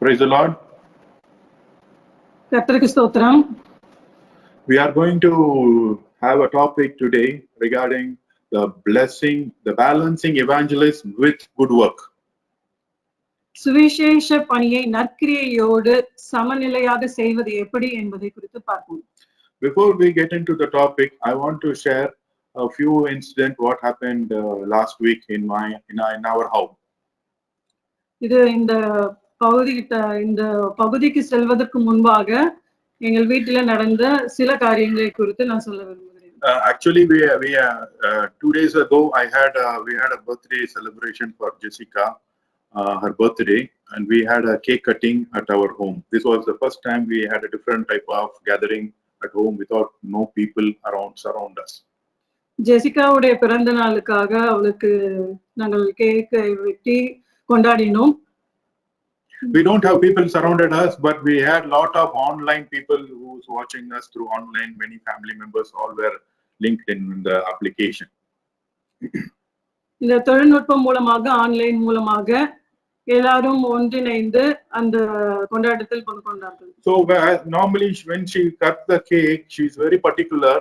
Praise the Lord. கர்த்தருக்கு ஸ்தோத்திரம். We are going to have a topic today regarding the balancing evangelism with good work. சுவிசேஷ பணியை நற்கிரியையோடு சமநிலையாக செய்வது எப்படி என்பதை குறித்து பார்ப்போம். Before we get into the topic, I want to share a few incidents what happened last week in our home. இது இந்த பகுதிக்கு செல்வதற்கு முன்பாக எங்கள் வீட்டில நடந்த சில காரியங்களை குறித்து நான் சொல்ல விரும்புகிறேன். Actually, we 2 days ago we had a birthday celebration for Jessica, her birthday, and we had a cake cutting at our home. This was the first time we had a different type of gathering at home without no people surround us. ஜெசிகாவுடைய பிறந்த நாளுக்காக அவளுக்கு நாங்கள் கேக்கை வெட்டி கொண்டாடினோம். We don't have people surrounded us, but we had lot of online people who was watching us through online. Many family members all were linked in the application. இந்த தொழில்நுட்பம் மூலமாக ஆன்லைன் மூலமாக எல்லாரும் ஒன்றிணைந்து அந்த கொண்டாட்டத்தில் பங்கு கொண்டார்கள். So normally when she cut the cake, she is very particular.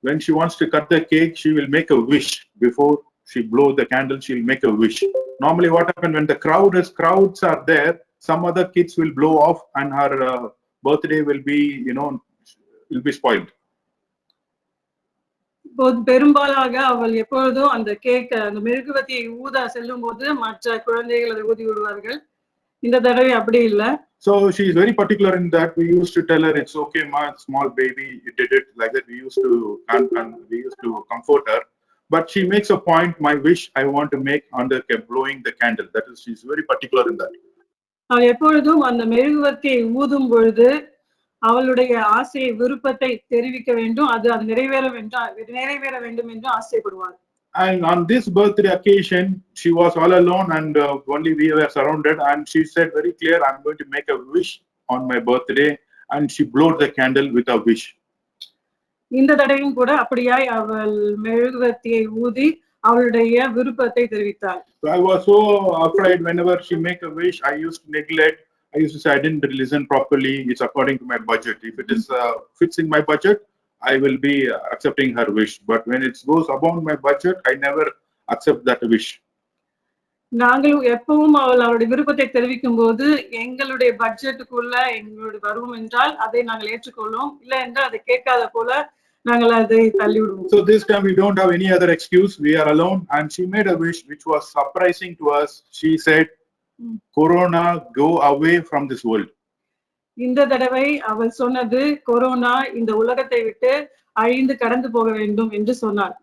When she wants to cut the cake, she will make a wish before she blow the candle. She will make a wish. Normally what happens when the crowds are there, some other kids will blow off and her birthday will be spoiled. பெரும்பாலாக அவள் எப்பொழுதும் அந்த cake அந்த மெழுகுவர்த்தியை ஊத செல்லும் போது மற்ற குழந்தைகள் அதை ஊதி விடுவார்கள். இந்த தடவை அப்படி இல்ல. So she is very particular in that. We used to tell her it's okay, my small baby, you did it like that. We used to comfort her, but she makes a point. My wish I want to make on the blowing the candle. That is, she's very particular in that. அவள் எப்பொழுதும் அந்த மெழுகுவர்த்தியை ஊதும் பொழுது அவளுடைய ஆசை விருப்பத்தை தெரிவிக்க வேண்டும், அது நிறைவேற வேண்டும் என்று ஆசைப்படுவார். And on this birthday occasion, she was all alone and only we were surrounded, and she said very clear, I'm going to make a wish on my birthday, and she blew the candle with a wish. இந்த தடவையும் கூட அப்படியாய் அவள் மெழுகுவர்த்தியை ஊதி அவளுடைய விருப்பத்தை தெரிவித்தாள். So I was so afraid whenever she make a wish, I used to neglect. I used to say I didn't listen properly. It's according to my budget. If it is fits in my budget, I will be accepting her wish. But when it goes above my budget, I never accept that wish. நாங்கள் எப்பவும் அவளுடைய விருப்பத்தை தெரிவிக்கும் போது எங்களுடைய பட்ஜெட்டுக்குள்ள எங்களுடைய வரும் என்றால் அதை நாங்கள் ஏற்றுக்கொள்வோம், இல்லை என்றால் அதை கேட்காத போல நாங்கள் அதை தள்ளி விடுவோம். So this time we don't have any other excuse. We are alone, and she made a wish which was surprising to us. She said, "Corona, go away from this world." இந்த தடவை அவள் சொன்னது கொரோனா இந்த உலகத்தை விட்டு அழிந்து கடந்து போக வேண்டும் என்று சொன்னார்.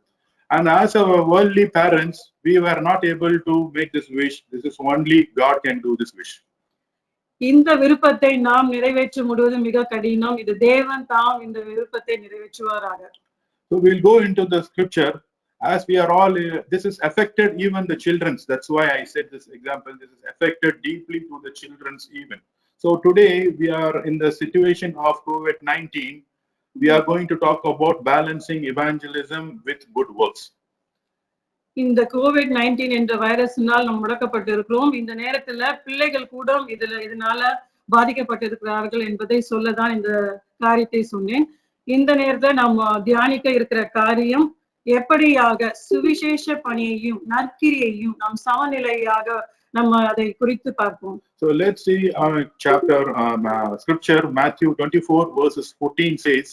And as our worldly parents, we were not able to make this wish. This is only God can do this wish. இந்த விருப்பத்தை நாம் நிறைவேற்ற முடிவது மிக கடினம். இது தேவன் தாம் இந்த விருப்பத்தை நிறைவேற்றுவாராக. So we'll go into the scripture. As we are all, this is affected even the children's. That's why I said this example. This is affected deeply to the children's even. So today we are in the situation of COVID-19. We are going to talk about balancing evangelism with good works. இந்த COVID-19 என்ற வைரஸினால் நாம் முடக்கப்பட்டிருக்கிறோம். இந்த நேரத்துல பிள்ளைகள் கூட இதனால பாதிக்கப்பட்டிருக்கிறார்கள் என்பதை சொல்லதான் இந்த காரியத்தை சொன்னேன். இந்த நேரத்துல நாம் தியானிக்க இருக்கிற காரியம் எப்படியாக சுவிசேஷ பணியையும் நற்கிரியையும் நாம் சமநிலையாக நம்ம அதை குறித்து பார்ப்போம். So let's see scripture Matthew 24 verses 14 says,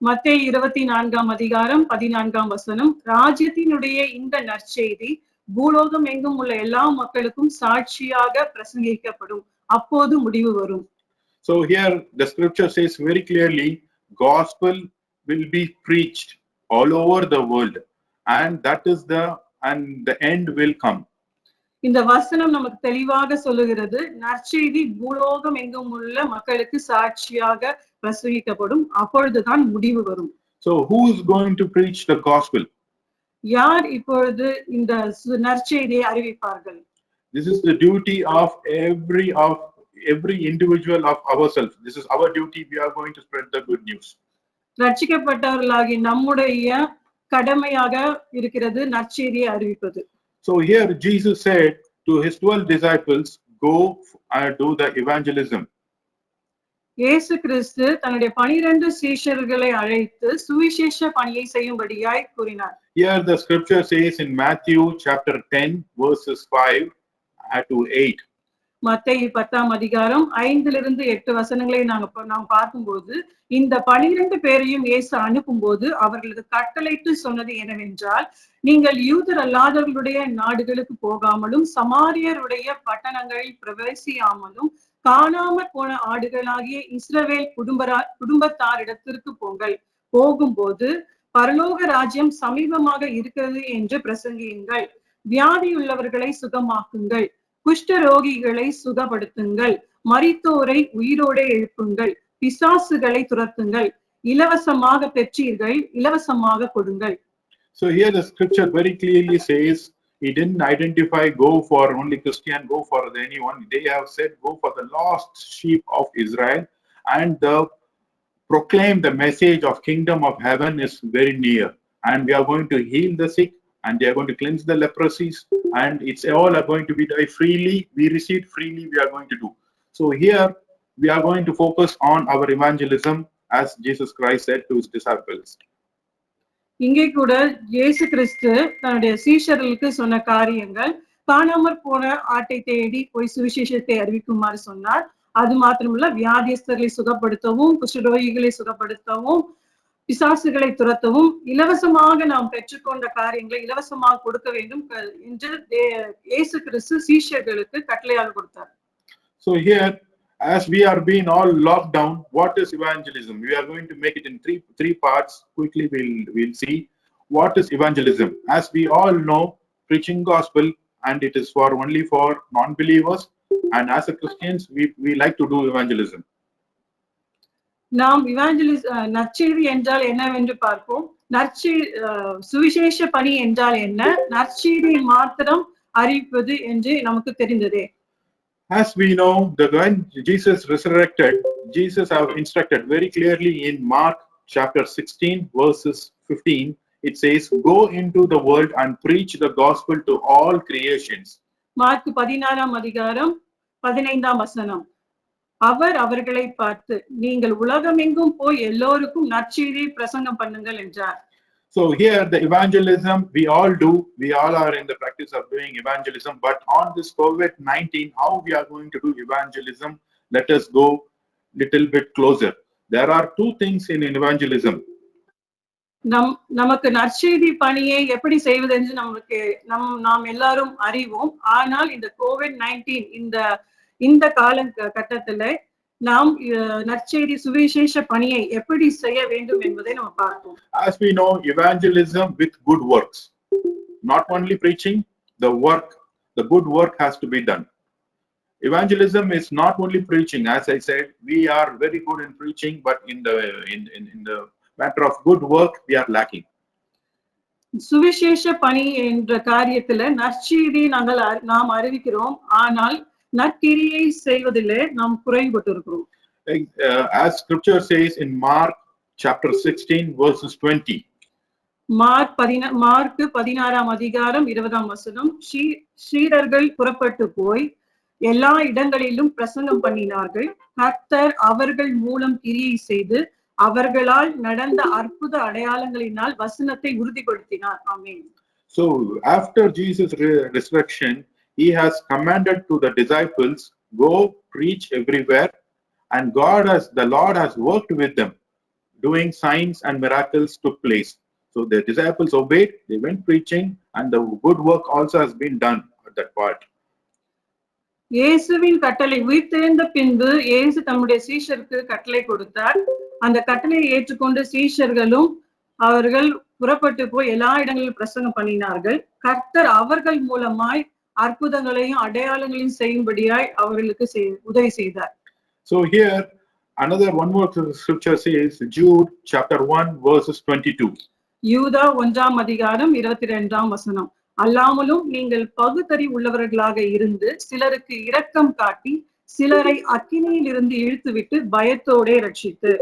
மத்தேயு 24ஆம் அதிகாரம் 14ஆம் வசனம், ராஜ்யத்தினுடைய இந்த நற்செய்தி பூலோகம் எங்கும் உள்ள எல்லா மக்களுக்கும் சாட்சியாக பிரசங்கிக்கப்படும், அப்போது முடிவு வரும். So here the scripture says very clearly, gospel will be preached all over the world, and the end will come. இந்த வசனம் நமக்கு தெளிவாக சொல்லுகிறது, நற்செய்தி பூலோகம் எங்கும் உள்ள மக்களுக்கு சாட்சியாக பிரசங்கிக்கப்படும், அப்பொழுதுதான் முடிவு வரும். So who is going to preach the gospel? யார் இப்பொழுது இந்த நற்செய்தியை அறிவிப்பார்கள்? This is the duty of every individual of ourselves. This is our duty. We are going to spread the good news. ரட்சிக்கப்பட்டவர்களாகி நம்முடைய கடமையாக இருக்கிறது நற்செய்தியை அறிவிப்பது. So here Jesus said to his 12 disciples, go and do the evangelism. இயேசு கிறிஸ்து தன்னுடைய 12 சீஷர்களை அழைத்து சுவிசேஷ பணியை செய்யும்படியாய் கூறினார். Here the scripture says in Matthew chapter 10 verses 5 to 8. மத்தேயு 10ஆம் அதிகாரம் 5 to 8 வசனங்களை நாம் பார்க்கும்போது இந்த 12 பேரையும் இயேசு அனுப்பும்போது அவர்களுக்கு கட்டளையிட்டு சொன்னது என்னவென்றால், நீங்கள் யூதர் அல்லாதவர்களுடைய நாடுகளுக்கு போகாமலும் சமாரியருடைய பட்டணங்களில் பிரவேசியாமலும் காணாமற் போன ஆடுகளாகிய இஸ்ரவேல் குடும்பத்தாரிடத்திற்கு போங்கள். போகும்போது பரலோக ராஜ்யம் சமீபமாக இருக்கிறது என்று பிரசங்கியுங்கள். வியாதியுள்ளவர்களை சுகமாக்குங்கள், குஷ்டரோகிகளை சுகப்படுத்துங்கள், மரித்தோரை உயிரோட எழுப்புங்கள், பிசாசுகளை துரத்துங்கள், இலவசமாக பெற்றீர்கள், இலவசமாக கொடுங்கள். So here the scripture very clearly says, he didn't identify go for only Christian, go for anyone. They have said go for the lost sheep of Israel, and proclaim the message of kingdom of heaven is very near, and we are going to heal the sick, and they are going to cleanse the leprosies, and it's all are going to be done freely. We receive freely, we are going to do. So here we are going to focus on our evangelism as Jesus Christ said to his disciples. இங்கே கூட இயேசு கிறிஸ்து தன்னுடைய சீஷர்களுக்கு சொன்ன காரியங்கள், காணாமற் போன ஆட்டை தேடி போய் சுவிசேஷத்தை அறிவிக்குமாறு சொன்னார். அது மாத்திரமல்ல, வியாதியஸ்தர்களை சுகப்படுத்தவும், குஷ்டரோகிகளை சுகப்படுத்தவும், பிசாசுகளை துரத்தவும், இலவசமாக நாம் பெற்றுக்கொண்ட காரியங்களை இலவசமாக கொடுக்க வேண்டும் என்று இயேசு கிறிஸ்து சீஷர்களுக்கு கட்டளையாக கொடுத்தார். So here, as we are being all locked down, what is evangelism? We are going to make it in three parts. Quickly we'll see what is evangelism. As we all know, preaching gospel, and it is only for non-believers, and as a Christians we like to do evangelism. நாம் நற்செய்தி என்றால் என்னவென்று பார்ப்போம். சுவிசேஷ பணி என்றால் என்ன, நற்செய்தியை மாத்திரம் அறிவிப்பது என்று நமக்கு தெரிந்ததே. As we know, when Jesus resurrected, Jesus have instructed very clearly in Mark chapter 16 verses 15. It says, go into the world and preach the gospel to all creations. Mark 16ஆம் அதிகாரம் 15ஆம் வசனம். அவர் அவர்களை பார்த்து, நீங்கள் உலகமெங்கும் போய் எல்லோருக்கும் நற்செய்தியை பிரசங்கம் பண்ணுங்கள் என்றார். So here the evangelism we all do, we all are in the practice of doing evangelism, but on this COVID-19, how we are going to do evangelism, let us go little bit closer. There are two things in evangelism. நமக்கு நற்செய்தி பணியை எப்படி செய்வது என்று நாம் எல்லாரும் அறிவோம். ஆனால் இந்த COVID-19 இந்த காலகட்டத்துல நாம் நற்செய்தி சுவிசேஷ பணியை எப்படி செய்ய வேண்டும் என்பதை நாம் பார்ப்போம். As we know, evangelism with good works, not only preaching, the good work has to be done. Evangelism is not only preaching. As I said, we are very good in preaching, but in the matter of good work we are lacking. சுவிசேஷ பணி என்ற காரியத்துல நற்செய்தி நாம் அறிவிக்கிறோம், ஆனால் நற்கிரியை செய்வதிலே நாம் குறைபட்டு இருக்கிறோம். As scripture says in Mark chapter 16 verses 20. Mark 16ஆம் அதிகாரம் 20ஆம் வசனம். சீடர்கள் புறப்பட்டு போய் எல்லா இடங்களிலும் பிரசங்கம் பண்ணினார்கள். கர்த்தர் அவர்கள் மூலம் கிரியை செய்து அவர்களால் நடந்த அற்புத அடையாளங்களினால் வசனத்தை உறுதிப்படுத்தினார். ஆமென். So after Jesus resurrection, he has commanded to the disciples, go preach everywhere, and the Lord has worked with them, doing signs and miracles took place. So the disciples obeyed, they went preaching, and the good work also has been done at that part. இயேசுவின் கட்டளை உயிர்த்தெழுந்த பின்பு இயேசு தம்முடைய சீஷருக்கு கட்டளை கொடுத்தார். அந்த கட்டளையை ஏற்றுக்கொண்டு சீஷர்களும் அவர்கள் புறப்பட்டு போய் எல்லா இடங்களிலும் பிரசங்கம் பண்ணினார்கள். கர்த்தர் அவர்கள் மூலமாய் அற்புதங்களையும் அடையாளங்களையும் செய்யும்படியாய் அவர்களுக்கு உதவி செய்தார். So here another one more scripture says, Jude chapter 1 verses 22. யூதா 1ஆம் அதிகாரம் 22ஆம் வசனம். அல்லாமலும் நீங்கள் பகுத்தறி உள்ளவர்களாக இருந்து சிலருக்கு இரக்கம் காட்டி சிலரை அக்கினியில் இருந்து இழுத்துவிட்டு பயத்தோடே ரட்சித்து.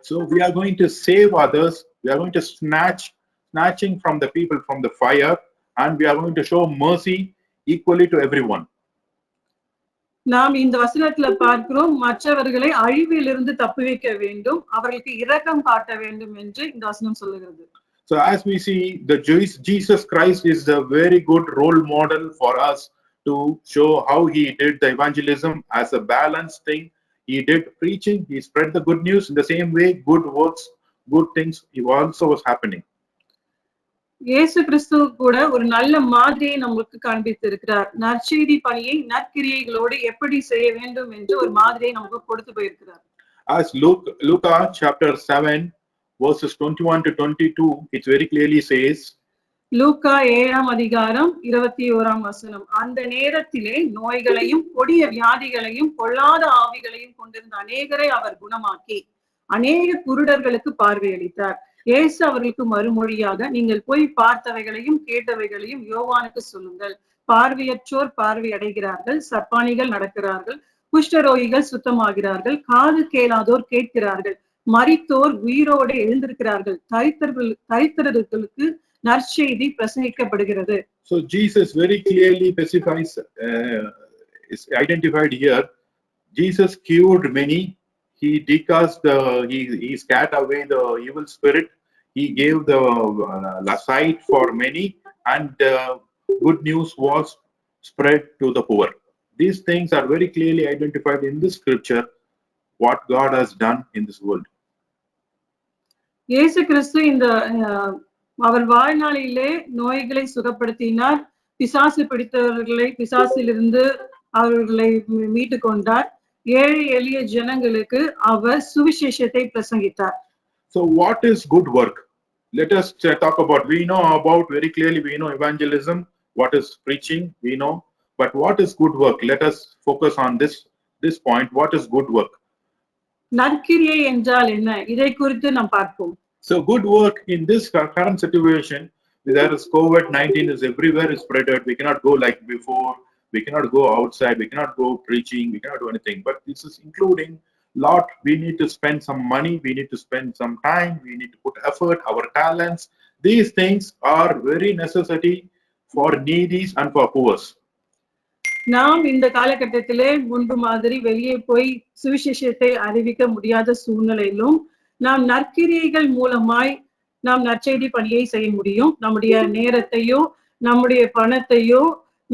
So we are going to save others, we are going to snatching from the people from the fire, and we are going to show mercy equally to everyone. நாம் இந்த வசனத்துல பார்க்கிறோம், மற்றவர்களை அழிவிலிருந்து தப்புவிக்க வேண்டும், அவர்களுக்கு இரக்கம் காட்ட வேண்டும் என்று இந்த வசனம் சொல்லுகிறது. So as we see, Jesus Christ is a very good role model for us to show how he did the evangelism as a balanced thing. He did preaching, he spread the good news. In the same way, good works, good things also was happening. இயேசு கிறிஸ்து கூட ஒரு நல்ல மாதிரியை நமக்கு காண்பித்திருக்கிறார். நற்செய்தி பணியை நற்கிரியைகளோடு எப்படி செய்ய வேண்டும் என்று ஒரு மாதிரியை நமக்கு கொடுத்து போயிருக்கிறார். As Luke chapter 7 verses 21 to 22, it very clearly says, லூக்கா 7ஆம் அதிகாரம் 21ஆம் வசனம், அந்த நேரத்திலே நோய்களையும் கொடிய வியாதிகளையும் பொல்லாத ஆவிகளையும் கொண்டிருந்த அநேகரை அவர் குணமாக்கி அநேக குருடர்களுக்கு பார்வையளித்தார். இயேசு அவர்களுக்கு மறுமொழியாக, நீங்கள் போய் பார்த்தவைகளையும் கேட்டவைகளையும் யோவானுக்கு சொல்லுங்கள். பார்வையற்றோர் பார்வை அடைகிறார்கள், சப்பானிகள் நடக்கிறார்கள், குஷ்டரோகிகள் சுத்தமாகிறார்கள், காது கேளாதோர் கேட்கிறார்கள், மரித்தோர் உயிரோடு எழுந்திருக்கிறார்கள், தரித்திரர்களுக்கு நற்செய்தி பிரசங்கிக்கப்படுகிறது. So Jesus very clearly specifies, is identified here. Jesus cured many. He decast he scared away the evil spirit. He gave the sight for many, and good news was spread to the poor. These things are very clearly identified in this scripture, what God has done in this world. இயேசு கிறிஸ்து இந்த அவர் வாழ்நாளிலே நோய்களை சுகப்படுத்தினார், பிசாசு பிடித்தவர்களை பிசாசிலிருந்து அவர்களை மீட்டு கொண்டார், ஏழை எளிய ஜனங்களுக்கு அவர் சுவிசேஷத்தை பிரசங்கித்தார். So what is good work? Let us talk about, we know about very clearly, we know evangelism, what is preaching, we know, but what is good work? Let us focus on this point. What is good work? நற்கிரியை என்றால் என்ன, இதை குறித்து நாம் பார்ப்போம். So good work in this current situation, there is COVID-19 is everywhere, is spreaded. We cannot go like before. We cannot go outside. We cannot go preaching. We cannot do anything. But this is including lot. We need to spend some money. We need to spend some time. We need to put effort, our talents. These things are very necessary for needies and for poor. நாம் இந்த காலகட்டத்திலே முன்பு மாதிரி வெளியே போய் சுவிசேஷத்தை அறிவிக்க முடியாத சூழ்நிலையிலும் நாம் நற்கிரியைகள் மூலமாய் நாம் நற்செய்தி பணியை செய்ய முடியும். நம்முடைய நேரத்தையோ நம்முடைய பணத்தையோ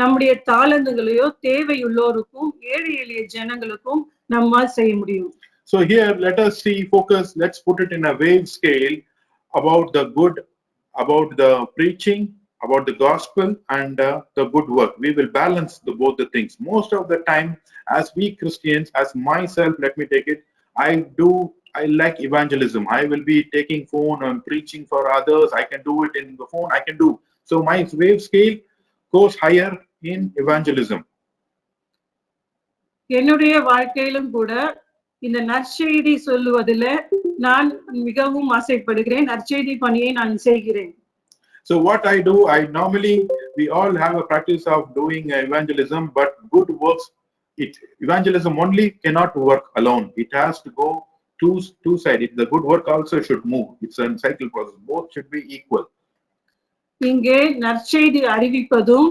நம்முடைய தாளந்துகளையோ தேவையுள்ளோருக்கும் ஏழை எளிய ஜனங்களுக்கும் நம்மால் செய்ய முடியும். So here let us see, focus, let's put it in a wave scale about the good, about the preaching, about the gospel, and the good work. We will balance both the things. Most of the time, as we Christians, as myself, let me take it, I like evangelism. I will be taking phone and preaching for others. I can do it in the phone. I can do. So my wave scale goes higher in evangelism. என்னுடைய வாழ்க்கையிலும் கூட இந்த நற்செய்தி சொல்லுவதில் நான் மிகவும் ஆசைப்படுகிறேன். நற்செய்தி பணியை நான் செய்கிறேன். So what I do, we all have a practice of doing evangelism, but good works, evangelism only cannot work alone. It has to go two sides. The good work also should move. It's a cycle process. Both should be equal. இங்கே நற்செய்தி அறிவிப்பதும்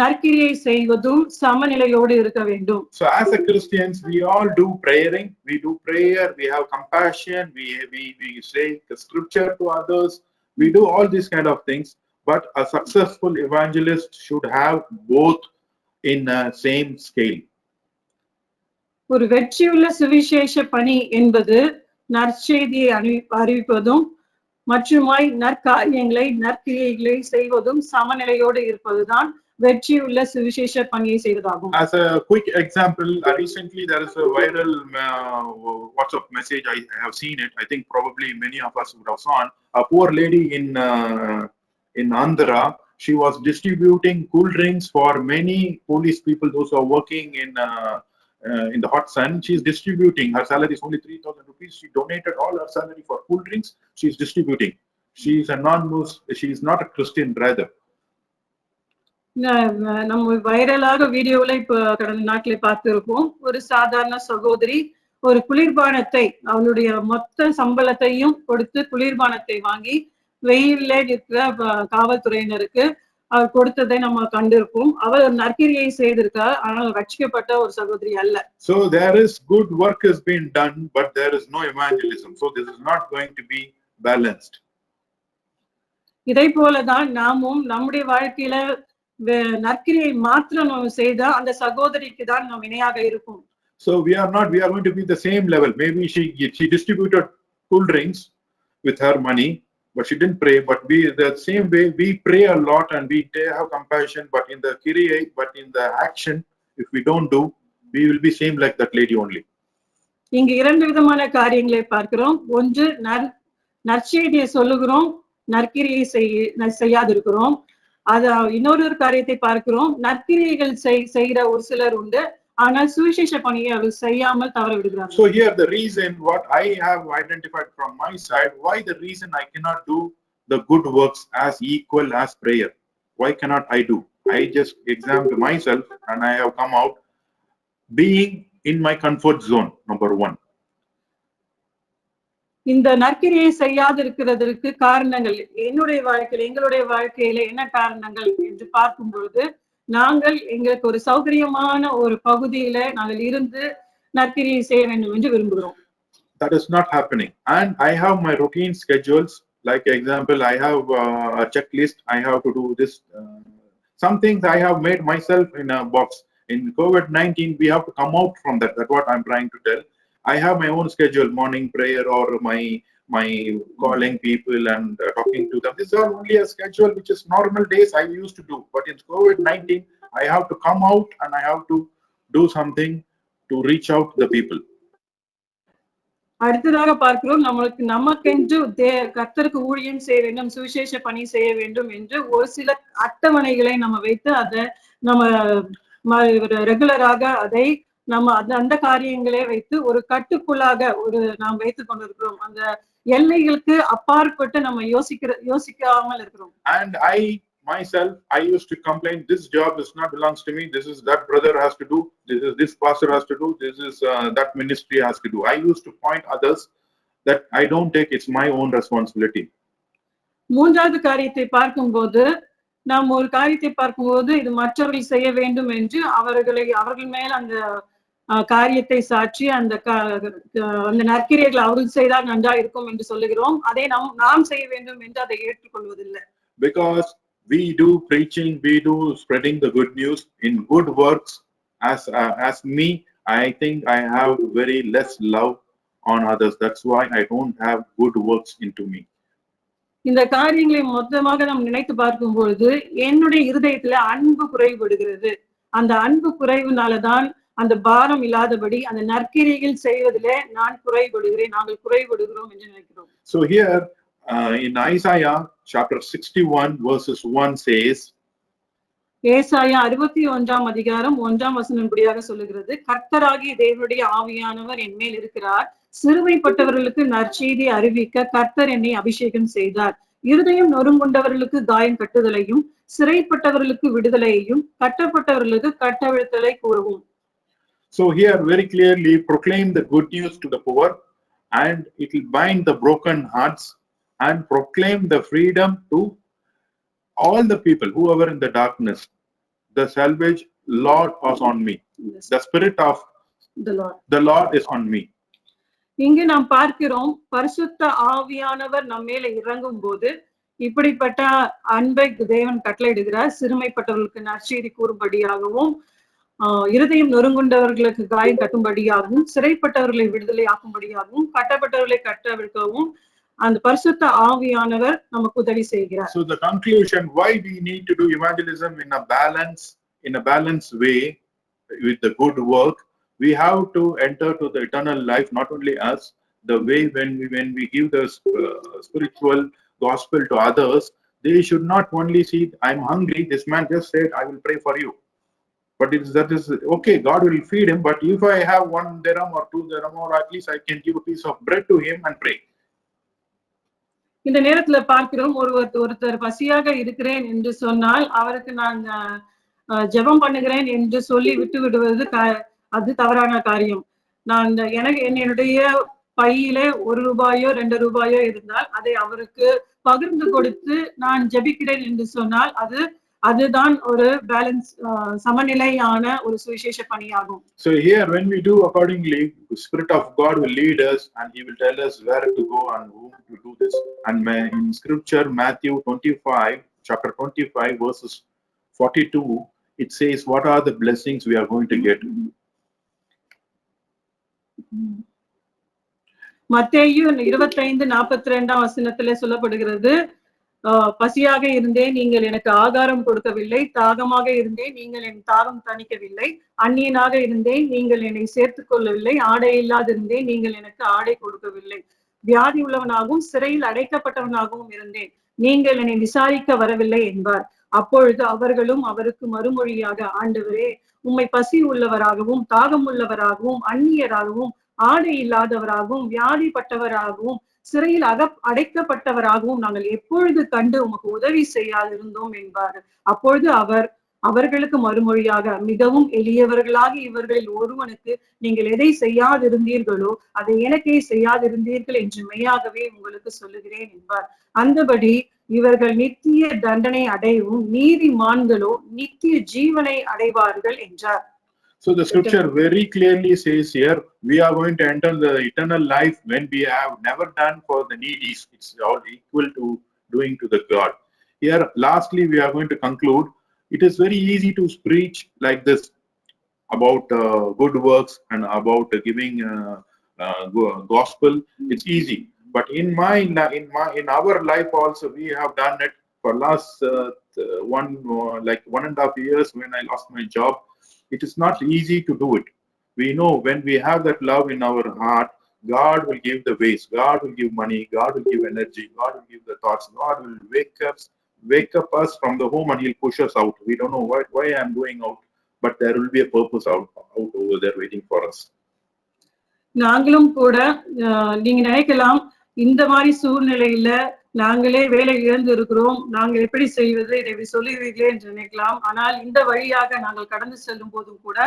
நற்கிரியை செய்வதும் சமநிலையோடு இருக்க வேண்டும். So as a Christians, we all do praying. We do prayer. We have compassion. We say the scripture to others. We do all these kind of things. But a successful evangelist should have both in a same scale. ஒரு வெற்றியுள்ள சுவிசேஷ பணி என்பது நற்செய்தியை அறிவிப்பதும் மற்றுமாய் நற்காரியங்களை நற்கிரியைகளை செய்வதும் சமநிலையோடு இருப்பதுதான் வெற்றியுள்ள சுவிசேஷ பணியை செய்வதாகும். As a quick example, recently there is a viral WhatsApp message. I have seen it. I think probably many of us would have seen. A poor lady in Andhra, she was distributing cool drinks for many police people, those who are working in the hot sun. She's distributing. Her salary is only 3,000 rupees. She donated all her salary for cool drinks. She's distributing. She's a non-Muslim. She's not a Christian rather. நம்ம வைரலாக வீடியோல இப்ப கடந்த நாட்களை பார்த்திருப்போம். ஒரு சாதாரண சகோதரி ஒரு குளிர்பானத்தை அவளுடைய மொத்த சம்பளத்தையும் கொடுத்து குளிர்பானத்தை வாங்கி வெயில்ல இருக்கிற காவல்துறையினருக்கு அவர் கொடுத்ததை நம்ம கண்டிருப்போம். அவர் நற்கிரியை செய்திருக்கார், ஆனால் ரட்சிக்கப்பட்ட ஒரு சகோதரி அல்ல. So there is good work has been done, but there is no evangelism. So this is not going to be balanced. இதை போலதான் நாமும் நம்முடைய வாழ்க்கையில நற்கிரியை மாத்திரம் நம்ம செய்தா அந்த சகோதரிக்கு தான் நாம் இணையாக இருக்கும். So we are going to be the same level. Maybe she distributed cool drinks with her money, but she didn't pray. But we the same way we pray a lot and we have compassion, but in the kiriyai, but in the action, if we don't do, we will be same like that lady only. இங்கு இரண்டு விதமான காரியங்களை பார்க்கிறோம். ஒன்று நற்செய்தியை சொல்லுகிறோம், நற்கிரியை செய்யாதிருக்கிறோம். அது இன்னொரு காரியத்தை பார்க்கிறோம், நற்கிரியைகள் செய்கிற ஒரு சிலர் உண்டு, ஆனால் சுவிசேஷ பணியை அவர் செய்யாமல் தவற விடுகிறார். So here the reason what I have identified from my side, why the reason I cannot do the good works as equal as prayer, why cannot I do? I just examined myself and I have come out being in my comfort zone, number one. இந்த நற்கிரியை செய்யாதிருக்கிறதற்கு காரணங்கள் என்னுடைய வாழ்க்கையில எங்களுடைய வாழ்க்கையில என்ன காரணங்கள் என்று பார்க்கும் பொழுது, நாங்கள் எங்களுக்கு ஒரு சௌகரியமான ஒரு பகுதியில நாங்கள் இருந்து நற்கிரியை செய்ய வேண்டும் என்று விரும்புகிறோம். That is not happening. And I have my routine schedules. Like example, I have a checklist. I have to do this. Some things I have made myself in a box. In COVID-19, we have to come out from that. That's what I'm trying to tell. I have my own schedule, morning prayer or my calling people and talking to them. This is only a schedule which is normal days I used to do. But in COVID-19, I have to come out and I have to do something to reach out to the people. அடுத்ததாக பார்க்கிறோம், நமக்கென்று கர்த்தருக்கு ஊழியம் செய்ய வேண்டும், சுவிசேஷ பணி செய்ய வேண்டும் என்று ஒரு சில அட்டவணைகளை நம்ம வைத்து அதை நம்ம ரெகுலராக அதை நம்ம அந்த காரியங்களே வைத்து ஒரு கட்டுக்குள்ளாக நாம் வைத்துக் கொண்டிருக்கிறோம். அந்த எல்லைகளுக்கு அப்பாற்பட்டு நம்ம யோசிக்காமல் இருக்கிறோம். And I myself, I used to complain, this job is not belongs to me, this is that brother has to do, this pastor has to do, this is that ministry has to do. I used to point others that I don't take, it's my own responsibility. மூன்றாவது காரியத்தை பார்க்கும்போது, நாம் ஒரு காரியத்தை பார்க்கும்போது இது மற்றவர்கள் செய்ய வேண்டும் என்று அவர்கள் மேல் அந்த காரியத்தை சாட்சி அந்த நற்கிரியைகள் அவர்கள் செய்தால் நன்றா இருக்கும் என்று சொல்லுகிறோம். அதை நாம் செய்ய வேண்டும் என்று அதை ஏற்றுக்கொள்வதில்லை. Because we do preaching, we do spreading the good news in good works. As me, I think I have very less love on others. That's why I don't have good works into me. இந்த காரியங்களை மொத்தமாக நாம் நினைத்து பார்க்கும் பொழுது என்னுடைய இருதயத்துல அன்பு குறைபடுகிறது. அந்த அன்பு குறைவுனாலதான் அந்த பாரம் இல்லாதபடி அந்த நற்கிரியைகள் செய்வதிலே நாங்கள் குறைபடுகிறோம் என்று நினைக்கிறோம். So here in Isaiah chapter 61 verses 1 says, ஏசாயா 61ஆம் அதிகாரம் 1ஆம் வசனம் இப்படியாக சொல்லுகிறது, கர்த்தராகிய தேவனுடைய ஆவியானவர் என் மேல் இருக்கிறார், சிறுமைப்பட்டவர்களுக்கு நற்செய்தி அறிவிக்க கர்த்தர் என்னை அபிஷேகம் செய்தார், இருதயம் நொறுங்குண்டவர்களுக்கு காயம் கட்டுதலையும் சிறைப்பட்டவர்களுக்கு விடுதலையையும் கட்டப்பட்டவர்களுக்கு கட்டவிழ்த்தலை கூறவும். So here very clearly proclaim the good news to the poor, and it will bind the broken hearts and proclaim the freedom to all the people who are in the darkness. The salvage Lord is on me. Yes. The spirit of the Lord is on me. இங்கு நாம் பார்க்கிறோம், பரிசுத்த ஆவியானவர் நம்ம மேல இறங்கும் போது இப்படிப்பட்ட அன்பை தேவன் கட்டளையிடுகிறார். சிறுமைப்பட்டவர்களுக்கு நற்செய்தி கூறும்படியாகவும், இருதயம் நொறுங்குண்டவர்களுக்கு காயம் கட்டும்படியாகவும், சிறைப்பட்டவர்களை விடுதலை ஆக்கும்படியாகவும், கட்டப்பட்டவர்களை கட்டவிழ்க்கவும் அந்த பரிசுத்த ஆவியானவர் நமக்கு உதவி செய்கிறார். So the conclusion why we need to do evangelism in a balanced way with the good work, we have to enter to the eternal life, not only us, the way when we give the spiritual gospel to others, they should not only see, I'm hungry, this man just said I will pray for you, but that is okay, God will feed him, but if I have 1 dirham or 2 dirham, or at least I can give a piece of bread to him and pray. இந்த நேரத்துல பார்க்கிறோம், ஒருத்தர் பசியாக இருக்கிறேன் என்று சொன்னால் அவருக்கு நான் ஜெபம் பண்ணுகிறேன் என்று சொல்லி விட்டு விடுவது அது தவறான காரியம். நான் என்னுடைய பையிலே 1 ரூபாயோ 2 ரூபாயோ இருந்தால் அதை அவருக்கு பகிர்ந்து கொடுத்து நான் ஜெபிக்கிறேன் என்று சொன்னால் அது அதுதான் ஒரு பேலன்ஸ் சமநிலையான ஒரு சுவிசேஷ பணியாகும். So here when we do accordingly, the Spirit of God will lead us and He will tell us where to go and whom to do this. And in scripture, Matthew 25, chapter 25, verses 42, it says what are the blessings we are going to get. மத்தேயு 25:42 வசனத்திலே சொல்லப்படுகிறது, பசியாக இருந்தேன் நீங்கள் எனக்கு ஆகாரம் கொடுக்கவில்லை, தாகமாக இருந்தேன் நீங்கள் என் தாகம் தணிக்கவில்லை, அந்நியனாக இருந்தேன் நீங்கள் என்னை சேர்த்துக் கொள்ளவில்லை, ஆடை இல்லாதிருந்தேன் நீங்கள் எனக்கு ஆடை கொடுக்கவில்லை, வியாதி உள்ளவனாகவும் சிறையில் அடைக்கப்பட்டவனாகவும் இருந்தேன் நீங்கள் என்னை விசாரிக்க வரவில்லை என்பார். அப்பொழுது அவர்களும் அவருக்கு மறுமொழியாக, ஆண்டவரே, உம்மை பசி உள்ளவராகவும் தாகம் உள்ளவராகவும் அந்நியராகவும் ஆடை இல்லாதவராகவும் வியாதிப்பட்டவராகவும் சிறையில் அடைக்கப்பட்டவராகவும் நாங்கள் எப்பொழுது கண்டு உமக்கு உதவி செய்யாதிருந்தோம் என்பார். அப்பொழுது அவர்களுக்கு மறுமொழியாக, மிகவும் எளியவர்களாகி இவர்களில் ஒருவனுக்கு நீங்கள் எதை செய்யாதிருந்தீர்களோ அதை எனக்கே செய்யாதிருந்தீர்கள் என்று மெய்யாகவே உங்களுக்கு சொல்லுகிறேன் என்பார். அந்தபடி இவர்கள் நித்திய தண்டனை அடையவும் நீதிமான்களோ நித்திய ஜீவனை அடைவார்கள் என்றார். So the scripture very clearly says here, we are going to enter the eternal life when we have never done for the needy. It's all equal to doing to the God. Here, lastly, we are going to conclude. It is very easy to preach like this about good works and about giving gospel. It's easy, but in our life also, we have done it for last 1.5 years when I lost my job. It is not easy to do it. We know when we have that love in our heart, God will give the ways, God will give money, God will give energy, God will give the thoughts, God will wake up us from the home and He'll push us out. We don't know why I'm going out, but there will be a purpose out over there waiting for us. நாங்களும் கூட நீங்க நினைக்கலாம், இந்த மாதிரி சூழ்நிலையில நாங்களே வேலை இழந்து இருக்கிறோம், நாங்கள் எப்படி செய்வது, இதை சொல்லுவீர்களே என்று நினைக்கலாம். ஆனால் இந்த வழியாக நாங்கள் கடந்து செல்லும் போதும் கூட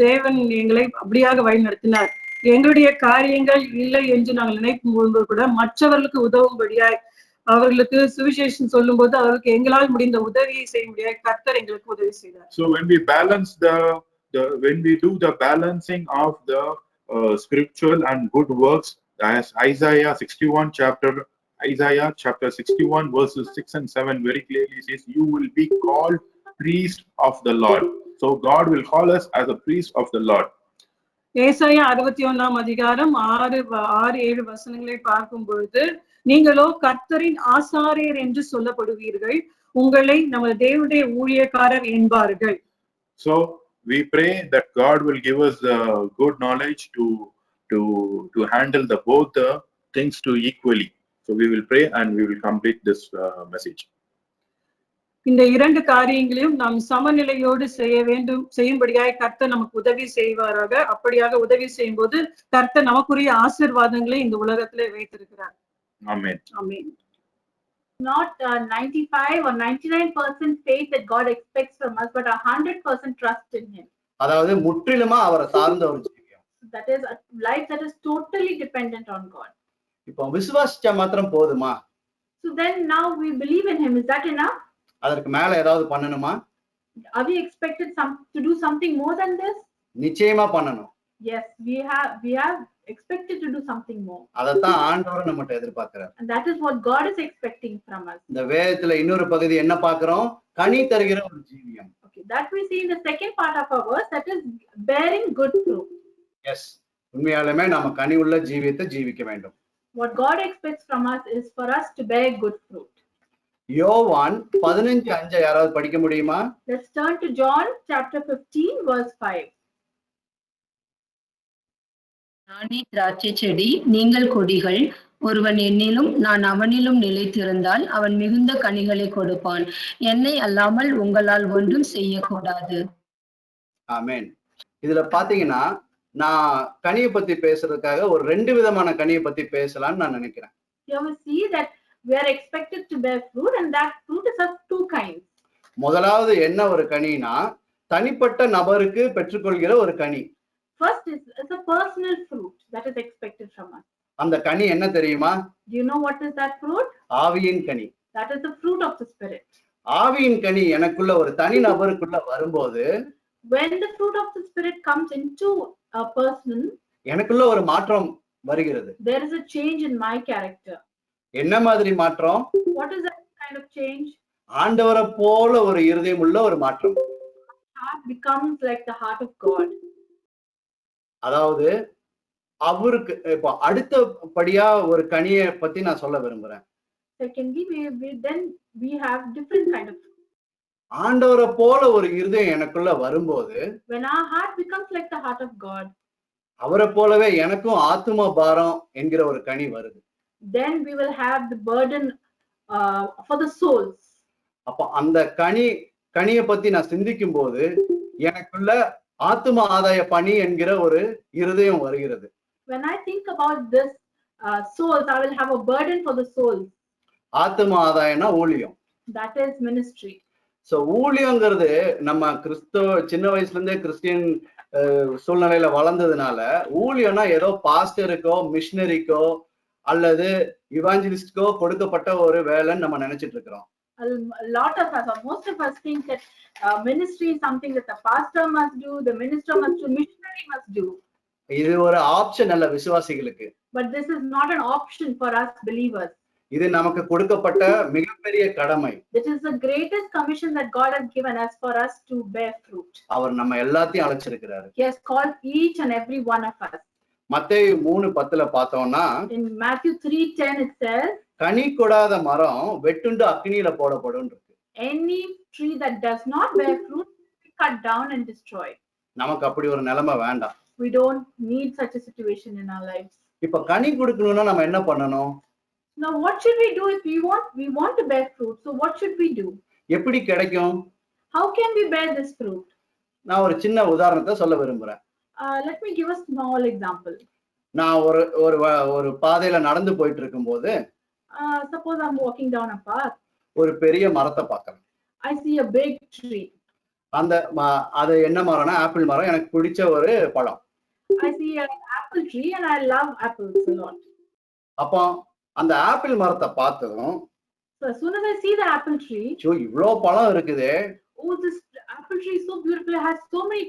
தேவன் எங்களை அப்படியாக வழி நடத்தினார். எங்களுடைய காரியங்கள் இல்லை என்று நாங்கள் நினைக்கும் போது கூட மற்றவர்களுக்கு உதவும்படியாய், அவர்களுக்கு சுவிசேஷம் சொல்லும் போது அவர்களுக்கு எங்களால் முடிந்த உதவியை செய்ய முடியாது, கர்த்தர் எங்களுக்கு உதவி செய்தார். So when we balance when we do the balancing of the spiritual and good works, as Isaiah chapter 61 verses 6 and 7 very clearly says, you will be called priest of the Lord. So God will call us as a priest of the Lord. ஏசாயா 61:6-7 வசனங்களை பார்க்கும் பொழுது, நீங்களோ கர்த்தரின் ஆசாரியர் என்று சொல்லப்படுவீர்கள், உங்களை நமது தேவனுடைய ஊழியக்காரர் என்பார்கள். So we pray that God will give us the good knowledge to handle both the things to equally. So we will pray and we will complete this message. இந்த இரண்டு காரியங்களையும் நாம் சமநிலையோடு செய்யும்படியாய் கர்த்தர் நமக்கு உதவி செய்வாராக. அப்படியாக உதவி செய்யும் போது கர்த்தர் நமக்குரிய ஆசீர்வாதங்களை இந்த உலகத்திலே வைத்திருக்கிறார். Amen. Amen. Not 95 or 99% faith that God expects from us, but 100% trust in Him. அதாவது முற்றிலுமா அவரை சார்ந்த ஒரு ஜீவியம். That is a life that is totally dependent on God. இப்போ விசுவாசிச்சா மாத்திரம் போதுமா? So then now we believe in Him. Is that enough? அதற்கு மேல ஏதாவது பண்ணணுமா? Are we expected to do something more than this? நிச்சயமா பண்ணணும். Yes, we have expected to do something more. அதத்தான் ஆண்டவர் நம்மட்ட எதிர்பார்க்கிறார். And that is what God is expecting from us. இந்த வேதத்துல இன்னொரு பகுதி என்ன பார்க்கிறோம்? கனி தருகிற ஒரு ஜீவியம். Okay, that we see in the second part of our verse, that is bearing good fruit. Yes, உண்மையாலுமே நாம கனி உள்ள ஜீவியத்தை ஜீவிக்க வேண்டும். What God expects from us is for us to bear good fruit. யோவான் 15:5 யாராவது படிக்க முடியுமா? Let's turn to John chapter 15 verse 5. நானே திராட்சை செடி, நீங்கள் கொடிகள். ஒருவன் என்னிலும் நான் அவனிலும் நிலைத்திருந்தால் அவன் மிகுந்த கனிகளை கொடுப்பான். என்னை அல்லாமல் உங்களால் ஒன்றும் செய்யக்கூடாது. ஆமென். இதுல பாத்தீங்கன்னா நான் கனியை பத்தி பேசுறதுக்காக ஒரு 2 விதமான கனியை பத்தி பேசலாம்னு நான் நினைக்கிறேன். Here we see that we are expected to bear fruit, and that fruit is of 2 kinds. முதலாவது என்ன ஒரு கனினா, தனிப்பட்ட நபருக்கு பெற்றுக்கொள்கிற ஒரு கனி. First is a personal fruit that is expected from us. அந்த கனி என்ன தெரியுமா? Do you know what is that fruit? ஆவியின் கனி. That is the fruit of the Spirit. ஆவியின் கனி எனக்குள்ள ஒரு தனி நபருக்குள்ள வரும்போது when the fruit of the Spirit comes into a person, எனக்குள்ள ஒரு மாற்றம் வருகிறது. there is a change in my character. என்ன மாதிரி மாற்றம்? What is that kind of change? ஆண்டவரை போல ஒரு இருதயம் உள்ள ஒரு மாற்றம். Heart becomes like the heart of God. அதாவது அவருக்கு இப்போ அடுத்தபடியா ஒரு கனியை பத்தி நான் சொல்ல விரும்புறேன். Secondly, we have different kind of. ஆண்டவரை போல ஒரு இருதயம் எனக்குள்ள வரும்போது When our heart becomes like the heart of God, அவரை போலவே எனக்கும் ஆத்தும பாரம் என்கிற ஒரு கனி வருது. then we will have the burden for the souls. அப்ப அந்த கனியை பத்தி நான் சிந்திக்கும் போது எனக்குள்ள ஆத்தும ஆதாய பணி என்கிற ஒரு இருதயம் வருகிறது. When I think about this souls, I will have a burden for the souls. ஆத்தும ஆதாயம்னா ஊழியம். That is ministry. சோ ஊழியங்கிறது நம்ம சின்ன வயசுல இருந்தே கிறிஸ்டியன் சூழ்நிலையில வளர்ந்ததுனால ஊழியம்னா ஏதோ பாஸ்டருக்கோ மிஷனரிக்கோ அல்லது இவாஞ்சலிஸ்டுக்கோ கொடுக்கப்பட்ட ஒரு வேலைன்னு நம்ம நினைச்சிட்டு இருக்கிறோம். A lot of us, or most of us, think that ministry is something that the pastor must do, the minister must do, missionary must do. இது ஒரு ஆப்ஷன் அல்ல விசுவாசிகளுக்கு. But this is not an option for us believers. இது நமக்கு கொடுக்கப்பட்ட மிகப்பெரிய கடமை. This is the greatest commission that God has given us for us to bear fruit. அவர் நம்ம எல்லாத்தையும் அழைச்சிருக்கிறாரு. He has called each and every one of us. மத்தேயு 3:10 பார்த்தோம்னா In Matthew 3:10 it says, கனி கொடாத மரம் வெட்டுண்டு அக்னியில போடப்படும் இருக்கு. any tree that does not bear fruit will be cut down and destroyed. நமக்கு அப்படி ஒரு நிலைமை வேண்டாம். We don't need such a situation in our lives. இப்ப கனி கொடுக்கணும்னா நம்ம என்ன பண்ணணும்? Now what should we do if we want to bear fruit? So what should we do? எப்படி கிடைக்கும்? How can we bear this fruit? நான் ஒரு சின்ன உதாரணத்தை சொல்ல விரும்புறேன். Let me give a small example. நான் ஒரு பாதையில நடந்து போயிட்டு இருக்கும்போது Suppose I'm walking down a path. ஒரு பெரிய மரத்தை பார்க்கறேன். I see a big tree. அது என்ன மரம்னா ஆப்பிள் மரம். எனக்கு பிடிச்ச ஒரு பழம். I see an apple tree and I love apples a lot. அப்போ அந்த ஆப்பிள் மரத்தை பார்த்ததும் So as soon as I see the apple tree, இவ்ளோ பழம் இருக்குதே. oh, this apple tree is so beautiful. It has so many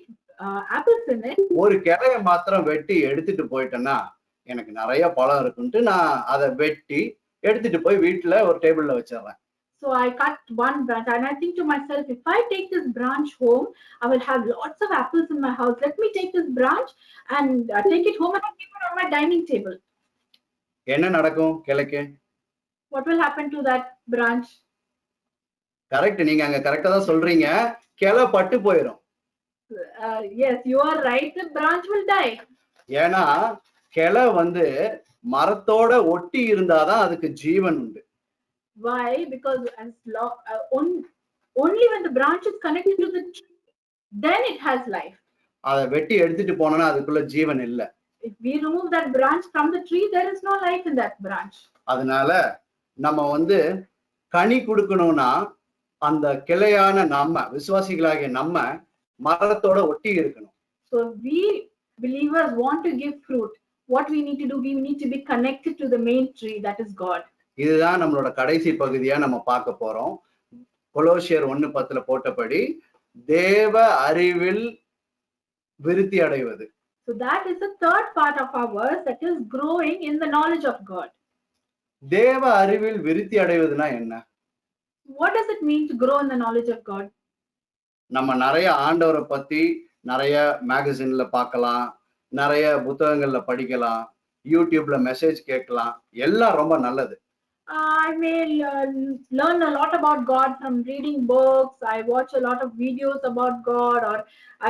apples in it. ஒரு கிளைய மாத்திரம் வெட்டி எடுத்துட்டு போயிட்டேன்னா எனக்கு நிறைய பழம் இருக்குன்ட்டு நான் அதை வெட்டி எடுத்துட்டு போய் வீட்டுல ஒரு டேபிள்ல வச்சிடுறேன். So I cut one branch and I think to myself, if I take this branch home, I will have lots of apples in my house. Let me take this branch and take it home and keep it on my dining table. என்ன நடக்கும் கிளைக்கு? What will happen to that branch? Correct, நீங்க அங்க கரெக்டா தான் சொல்றீங்க. கிளை பட்டு போயிடும். Yes, you are right. The branch will die. ஏன்னா கிளை மரத்தோட ஒட்டி இருந்தாதான் அதுக்கு ஜீவன் உண்டு. Why? Because only when the branch is connected to the tree, then it has life. அதை வெட்டி எடுத்துட்டு போனோம்னா அதுக்குள்ள ஜீவன் இல்ல. If we remove that branch from the tree, there is no life in that branch. அதனால நம்ம கனி கொடுக்கணும்னா அந்த கிளையான நம்ம விசுவாசிகளாகிய நம்ம மரத்தோட ஒட்டி இருக்கணும். So we believers want to give fruit. What we need to do, we need to be connected to the main tree, that is God. இதுதான் நம்மளோட கடைசி பகுதியா நம்ம பார்க்க போறோம். கொலோசியர் 1:10 போட்டபடி தேவ அறிவில் விருத்தி அடைவது. So that is the third part of our verse, that is growing in the knowledge of God. தேவ அறிவில் விருத்தி அடைவதுனா என்ன? What does it mean to grow in the knowledge of God? நம்ம நிறைய ஆண்டவரை பத்தி நிறைய மேகசின்ல பார்க்கலாம், நிறைய புத்தகங்கள்ல படிக்கலாம், யூடியூப்ல மெசேஜ் கேட்கலாம், எல்லாம் ரொம்ப நல்லது. I may learn a lot about God from reading books. I watch a lot of videos about God, or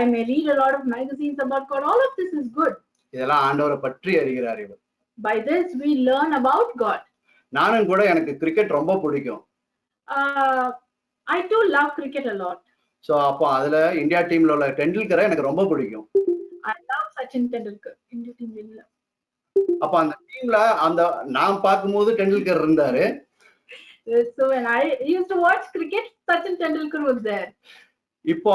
I may read a lot of magazines about God. All of this is good. இதெல்லாம் ஆண்டவரை பற்றி அறிகிற அறிவு. By this we learn about God. நானும் கூட எனக்கு cricket ரொம்ப பிடிக்கும். I too love cricket a lot. So அப்போ அதுல இந்தியா டீம்ல உள்ள டெண்டுல்கரை எனக்கு ரொம்ப பிடிக்கும். I love Sachin Tendulkar. India team இல்ல. அப்ப அந்த டீம்ல நான் பார்க்கும்போது டெண்டுல்கர் இருந்தாரு. So when I used to watch cricket, Sachin Tendulkar was there. இப்போ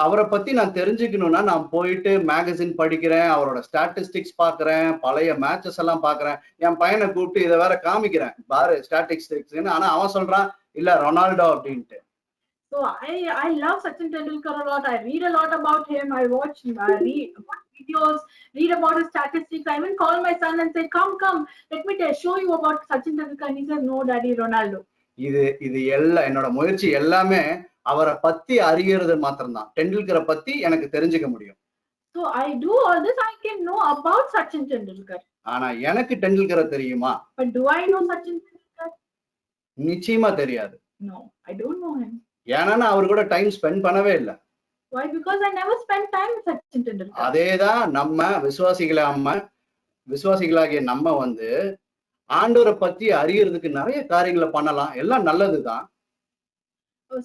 அவரை பத்தி நான் தெரிஞ்சுக்கணும்னா நான் போயிட்டு மேகசின் படிக்கிறேன், அவரோட ஸ்டாட்டிஸ்டிக்ஸ் பாக்குறேன், பழைய மேட்சஸ் எல்லாம் பாக்குறேன். என் பையனை கூப்பிட்டு இதை வேற காமிக்கிறேன், பாரு ஸ்டாட்டிஸ்டிக்ஸ். ஆனா அவன் சொல்றான் இல்ல ரொனால்டோ அப்படின்ட்டு. So I love Sachin Tendulkar a lot. I read a lot about him. I watch videos, read about his statistics. I even call my son and say, come, let me show you about Sachin Tendulkar. And he says, no, Daddy, Ronaldo. இது எல்லாம் என்னோட முயற்சி எல்லாமே அவரை பத்தி அறியறது மாத்திரம்தான். டெண்டுல்கரை பத்தி எனக்கு தெரிஞ்சுக்க முடியும். So I do all this. I can know about Sachin Tendulkar. ஆனா எனக்கு டெண்டுல்கரை தெரியுமா? But do I know Sachin Tendulkar? நிச்சயமா தெரியாது. No, I don't know him. ஏன்னா நான் அவர் கூட டைம் ஸ்பெண்ட் பண்ணவே இல்லை. Why? Because I never spent time with Sachin Tendulkar. அதேதான் நம்ம விசுவாசிகளாகிய நம்ம வந்து ஆண்டவரை பத்தி அறியறதுக்கு நிறைய காரியங்களை பண்ணலாம். எல்லாம் நல்லதுதான்.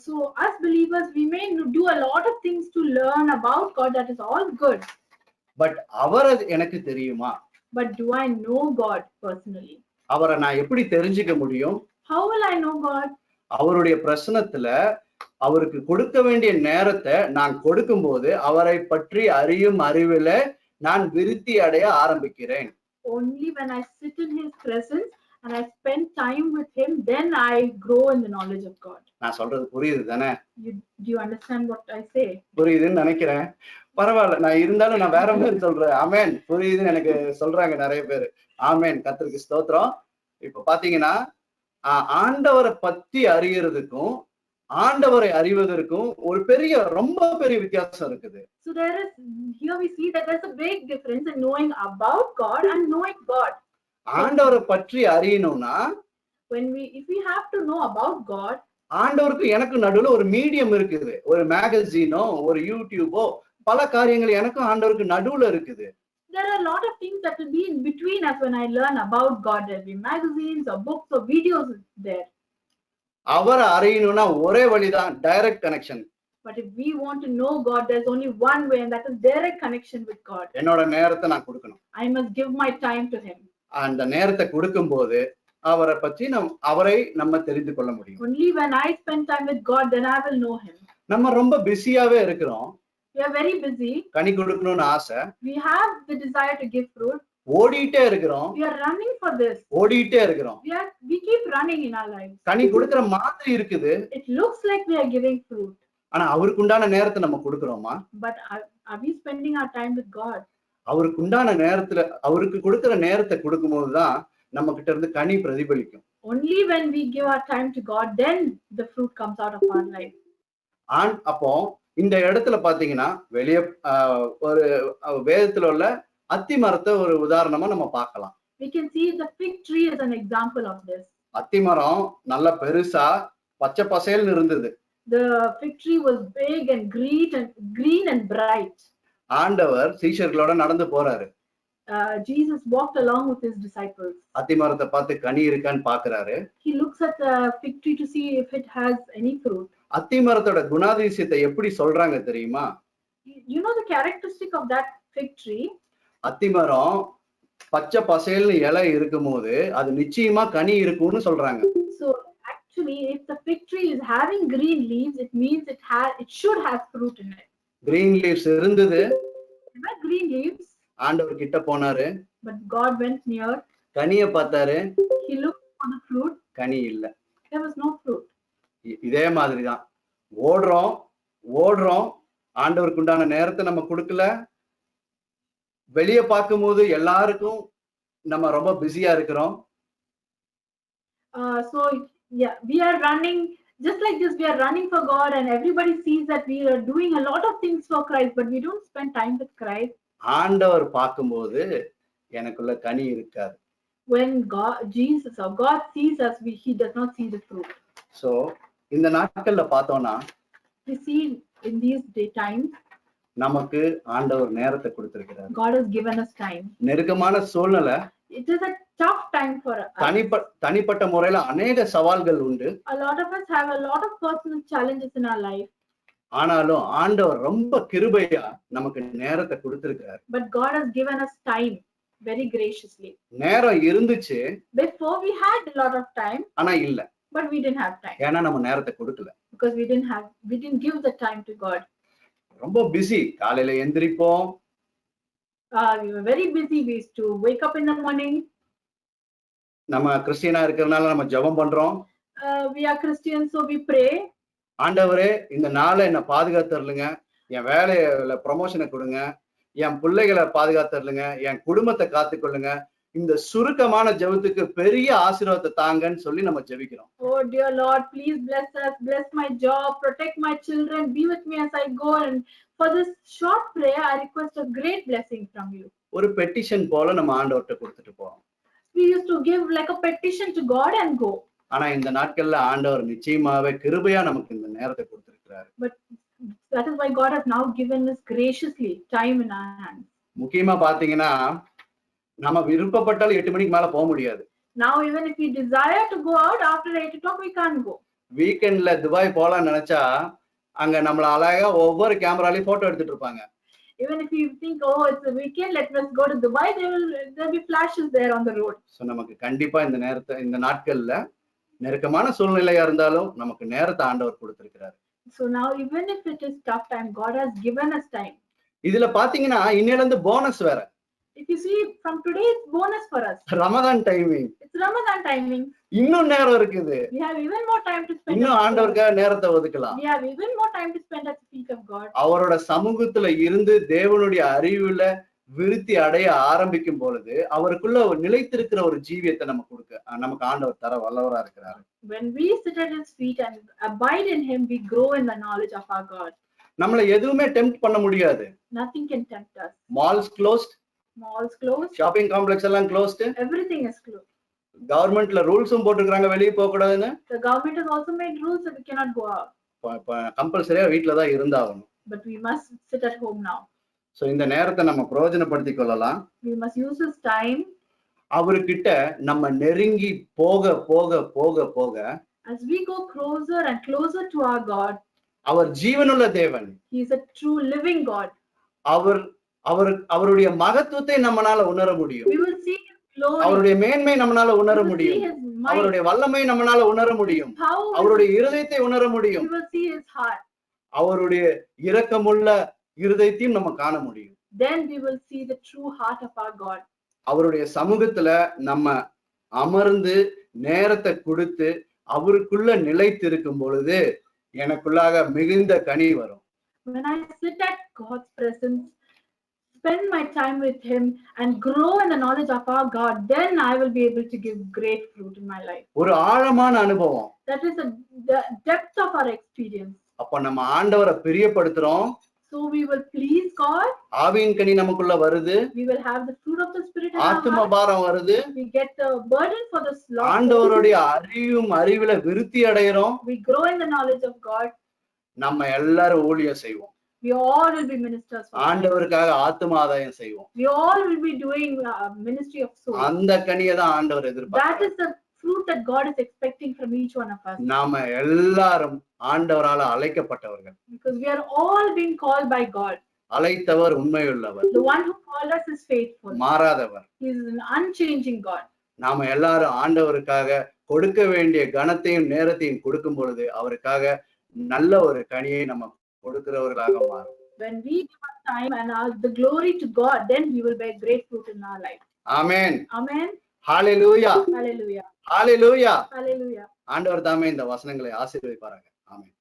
So as believers, we may do a lot of things to learn about God. That is all good. But அவரை எனக்கு தெரியுமா? But do I know God personally? அவரை நான் எப்படி தெரிஞ்சுக்க முடியும்? How will I know God? அவருடைய பிரசனத்துல அவருக்கு கொடுக்க வேண்டிய நேரத்தை நான் கொடுக்கும்போது அவரை பற்றி அறியும் அறிவில நான் விருத்தி அடைய ஆரம்பிக்கிறேன். Only when I sit in his presence and I spend time with him, then I grow in the knowledge of God. நான் சொல்றது புரியுது தானே? Do you understand what I say? புரியுதுன்னு நினைக்கிறேன். பரவாயில்ல, நான் இருந்தாலும் நான் வேற மாதிரி சொல்றேன். ஆமேன், புரியுதுன்னு எனக்கு சொல்றாங்க நிறைய பேர். ஆமேன், கர்த்தருக்கு ஸ்தோத்திரம். இப்ப பாத்தீங்கன்னா ஆண்டவரை பத்தி அறியறதுக்கும் ஆண்டவரை அறிவதற்கும் ஒரு ரொம்ப பெரிய வித்தியாசம் இருக்குது. So here we see that there's a big difference in knowing about God and knowing God. ஆண்டவரை பற்றி அறியணும்னா if we have to know about God, ஆண்டவருக்கு எனக்கு நடுவுல ஒரு மீடியம் இருக்குது. ஒரு மேகசினோ ஒரு யூடியூபோ பல காரியங்கள் எனக்கும் ஆண்டவருக்கு நடுவுல இருக்குது. There are a lot of things that will be in between us when I learn about God. There will be magazines or books or videos there. அவரை அறியணும்னா ஒரே வழிதான், direct connection. But if we want to know God, there's only one way, and that is direct connection with God. என்னோட நேரத்தை நான் கொடுக்கணும். I must give my time to him. அந்த நேரத்தை கொடுக்கும்போது அவரை பற்றி அவரை நம்ம தெரிந்து கொள்ள முடியும். Only when I spend time with God, then I will know him. நம்ம ரொம்ப பிஸியாவே இருக்கிறோம். We are very busy. கனி கொடுக்கணும்னு ஆசை. We have the desire to give fruit. ஓடிட்டே இருக்கிறோம். We are running for this. ஓடிட்டே இருக்கிறோம். We keep running in our lives. கனி கொடுக்கிற மாதிரி இருக்குது. It looks like we are giving fruit. ஆனா அவருக்கு உண்டான நேரத்தை நம்ம கொடுக்கிறோமா? But are we spending our time with God? அவருக்கு உண்டான நேரத்துல அவருக்கு கொடுக்கிற நேரத்தை கொடுக்கும்போதுதான் நம்ம கிட்ட இருந்து கனி பிரதிபலிக்கும். Only when we give our time to God, then the fruit comes out of our life. அப்போ இந்த இடத்துல பாத்தீங்கன்னா வெளியே ஒரு வேதத்துல உள்ள அத்தி மரத்தை ஒரு உதாரணமா நம்ம பார்க்கலாம். We can see the fig tree as an example of this. அத்தி மரம் நல்ல பெருசா பச்சை பசேல்னு இருந்தது. The fig tree was big and green and bright. ஆண்டவர் சீஷர்களோட நடந்து போறாரு. Jesus walked along with his disciples. அத்தி மரத்தை பார்த்து கனி இருக்கான்னு பாக்குறாரு. He looks at the fig tree to see if it has any fruit. அத்தி மரத்தோட குணாதிசயத்தை எப்படி சொல்றாங்க தெரியுமா? You know the characteristic of that fig tree? அத்தி மரம் பச்சை பசேல்னு இலை இருக்கும்போது அது நிச்சயமா கனி இருக்கும்னு சொல்றாங்க. So actually, if the fig tree is having green leaves, it means it should have fruit in it. Green leaves இருந்தது. There were green leaves. ஆண்டவர் கிட்ட போனாரு. But God went near. கனியை பார்த்தாரு. He looked for the fruit. கனி இல்ல. There was no fruit. இதே மாதிரிதான் ஓடுறோம் ஆண்டவருக்கு உண்டான நேரத்தை நம்ம கொடுக்கல. வெளியே பார்க்கும்போது எல்லாருக்கும் நம்ம ரொம்ப பிஸியா இருக்கிறோம். So yeah, we are running just like this. We are running for God, and everybody sees that we are doing a lot of things for Christ, but we don't spend time with Christ. ஆண்டவர் பார்க்கும்போது எனக்குள்ள கனி இருக்காது. When Jesus or God sees us, he does not see the fruit. So இந்த நாட்கள்ல பார்த்தோம்னா we see in these times நமக்கு ஆண்டவர் நேரத்தை கொடுத்திருக்கிறார். God has given us time. நெருக்கமான சூழ்நிலை. It is a tough time for us. தனிப்பட்ட முறையில அநேக சவால்கள் உண்டு. A lot of us have a lot of personal challenges in our life. ஆனாலும் ஆண்டவர் ரொம்ப கிருபையா நமக்கு நேரத்தை கொடுத்திருக்கிறார். But God has given us time very graciously. நேரம் இருந்துச்சு. Before we had a lot of time. ஆனா இல்ல. But we didn't have time. ஏன்னா நம்ம நேரத்தை கொடுக்கல. Because we didn't give the time to God. ரொம்ப பிஸி. காலையில எந்திரிப்போம். We were very busy. We used to wake up in the morning. நம்ம கிறிஸ்டியனா இருக்கிறதுனால நம்ம ஜெபம் பண்றோம். We are Christians, so we pray. ஆண்டவரே இந்த நாளை என்ன பாதுகாத்துறலுங்க, என் வேலையில ப்ரமோஷனை கொடுங்க, என் பிள்ளைகளை பாதுகாத்துறலுங்க, என் குடும்பத்தை காத்துக்கொள்ளுங்க. இந்த சுருக்கமான ஜெபத்துக்கு பெரிய ஆசீர்வாதத்தை தாங்கன்னு சொல்லி நம்ம ஜெபிக்கிறோம். Oh dear Lord, please bless us, bless my job, protect my children, be with me as I go. And for this short prayer, I request a great blessing from you. ஒரு பெட்டிஷன் போல நம்ம ஆண்டவர்கிட்ட கொடுத்துட்டு போறோம். We used to give like a petition to God and go. ஆனா இந்த நாட்கள்ல ஆண்டவர் நிச்சயமாவே கிருபையா நமக்கு இந்த நேரத்தை கொடுத்திருக்கிறாரு. But that is why God has now given us graciously time in our hands. முக்கியமா பாத்தீங்கன்னா நம்ம விருப்பப்பட்டாலும் 8 மணிக்கு மேல போக முடியாது. Now even if we desire to go out after 8 o'clock, we can't go. வீக்கெண்ட்ல துபாய் போலாம்னு நினைச்சா அங்க நம்மள அழகா ஒவ்வொரு கேமராலையும் போட்டோ எடுத்துட்டு இருப்பாங்க. Even if you think, oh, it's a weekend, let us go to Dubai, there'll be flashes there on the road. So நமக்கு கண்டிப்பா இந்த நாட்கள்ல நெருக்கமான சூழ்நிலையா இருந்தாலும் நமக்கு நேரத்தை ஆண்டவர் கொடுத்திருக்கிறாரு. So now even if it is tough time, God has given us time. இதுல பாத்தீங்கன்னா இன்னையில இருந்து போனஸ் வேற. If you see from today, it's bonus for us. Ramadan timing. It's Ramadan timing. இன்னும் நேரம் இருக்குது. We have even more time to spend. இன்னும் ஆண்டவருக்காக நேரத்தை ஒதுக்கலாம். We have even more time to spend at the feet of God. அவரோட சமூகத்துல இருந்து தேவனுடைய அறிவுல விருத்தி அடைய ஆரம்பிக்கும் பொழுது அவருக்குள்ள நிலைத்திருக்கிற ஒரு ஜீவியத்தை நமக்கு ஆண்டவர் தர வல்லவரா இருக்கிறாரு. When we sit at his feet and abide in him, we grow in the knowledge of our God. நம்மள எதுவுமே டெம்ப்ட் பண்ண முடியாது. Nothing can tempt us. Malls closed. Malls closed. Shopping complex எல்லாம் க்ளோஸ்ட். Everything is closed. கவர்மெண்ட்ல ரூல்ஸும் போட்டுருக்காங்க வெளியே போக கூடாதுன்னு. The government has also made rules that we cannot go out. கம்பல்சரியா வீட்டுல தான் இருந்தாகணும். But we must sit at home now. So இந்த நேரத்தை நம்ம பிரயோஜனப்படுத்திக் கொள்ளலாம். We must use this time. அவர்கிட்ட நம்ம நெருங்கி போக போக போக போக as we go closer and closer to our God. அவர் ஜீவனுள்ள தேவன். He is a true living God. அவருடைய மகத்துவத்தை நம்மனால உணர முடியும். We will see his glory. அவருடைய மேன்மை நம்மனால உணர முடியும். அவருடைய வல்லமை நம்மனால உணர முடியும். அவருடைய இருதயத்தை உணர முடியும். We will see his heart. அவருடைய இரக்கமுள்ள இருதயத்தையும் நம்ம காண முடியும். Then we will see the true heart of our God. அவருடைய சமூகத்துல நம்ம அமர்ந்து நேரத்தை கொடுத்து அவருக்குள்ள நிலைத்திருக்கும் பொழுது எனக்குள்ளாக மிகுந்த கனி வரும். When I sit at God's presence, spend my time with him and grow in the knowledge of our God, then I will be able to give great fruit in my life. ஒரு ஆழமான அனுபவம். That is the depth of our experience. அப்ப நம்ம ஆண்டவரை பிரியப்படுத்துறோம். So we will please God. ஆவியின் கனி நமக்குள்ள வருது. We will have the fruit of the spirit in our ஆத்தும பாரம் வருது. We get the burden for the lost. ஆண்டவருடைய அறிவுல விருத்தி அடையறோம். We grow in the knowledge of God. நம்ம எல்லாரும் ஊழியம் செய்வோம். We all will be ministers. ஆண்டவருக்காக ஆத்தும ஆதாயம் செய்வோம். We all will be doing ministry of souls. அந்த கனியை தான் ஆண்டவர் எதிர்பார்க்கிறார். That is the fruit that God is expecting from each one of us. நாம எல்லாரும் ஆண்டவரால அழைக்கப்பட்டவர்கள். Because we are all being called by God. அழைத்தவர் உண்மையுள்ளவர். The one who called us is faithful. மாறாதவர். He is an unchanging God. நாம எல்லாரும் ஆண்டவருக்காக கொடுக்க வேண்டிய கனத்தையும் நேரத்தையும் கொடுக்கும் பொழுது அவருக்காக நல்ல ஒரு கனியை நம்ம கொடுக்கிறவர்களாக மாறும். When we give our time and the glory to God, then we will bear great fruit in our life. Amen. Amen. Hallelujah. Hallelujah. Hallelujah. Hallelujah. ஆண்டவர் தாமே இந்த வசனங்களை ஆசீர்வதிப்பாராக. ஆமென்.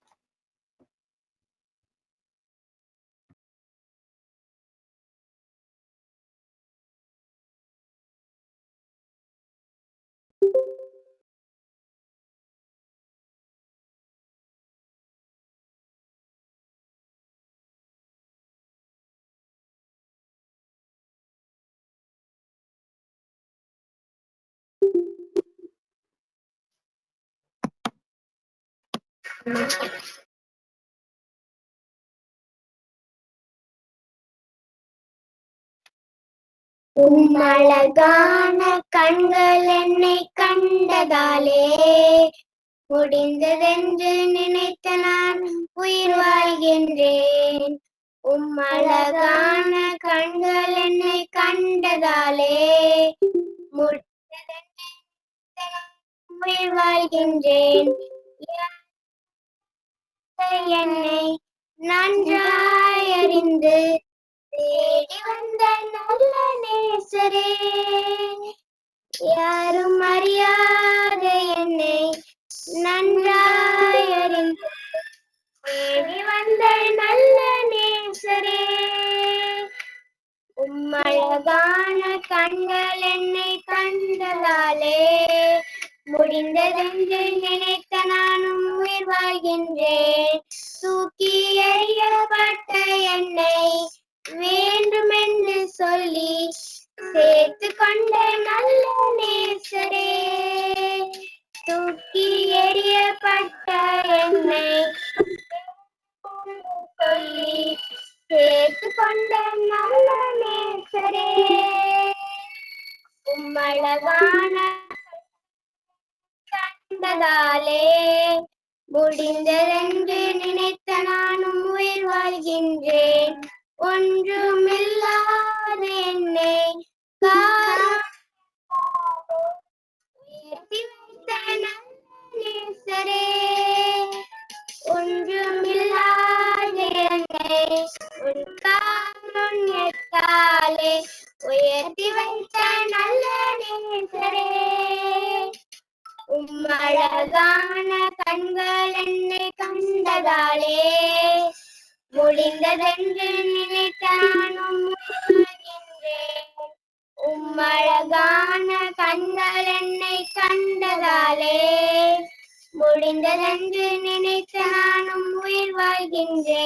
உம்மழகான கண்கள் என்னை கண்டதாலே முடிந்ததென்று நினைத்த நான் உயிர் வாழ்கின்றேன். உம்மழகான கண்கள் என்னை கண்டதாலே முடிந்ததென்று உயிர் வாழ்கின்றேன். என்னை நன்றாய் அறிந்து தேடி வந்த நல்ல நேசரே, யாரும் அறியாத என்னை நன்றாய் அறிந்து கண்கள் என்னை கண்டதாலே முடிந்ததென்று நினைத்த நானும் உயிர் வாழ்கின்றேன். தூக்கி எறியப்பட்ட என்னை வேண்டுமென்று சொல்லி சேர்த்து கொண்ட நல்ல நேசரே, தூக்கி எறியப்பட்ட என்னை சொல்லி சேர்த்து கொண்ட நல்ல நேசரே, உம்மழகான கண்டதாலே முடிந்ததென்று நினைத்த நானும் உயிர் வாழ்கின்றேன். ஒன்றுமில்லாத என்னை உயர்த்தி வைத்த நல்ல நேசரே, ஒன்றுமில்லாத என்னை உன் காருண்யத்தாலே உயர்த்தி வைத்த நல்ல நேசரே, உம்மழகான கண்கள் என்னை கண்டதாலே முடிந்ததென்று நினைத்த நானும் வாழ்கின்றேன். உம்மழகான கண்கள் என்னை கண்டதாலே முடிந்ததென்று நினைத்த நானும் உயிர் வாழ்கின்றேன்.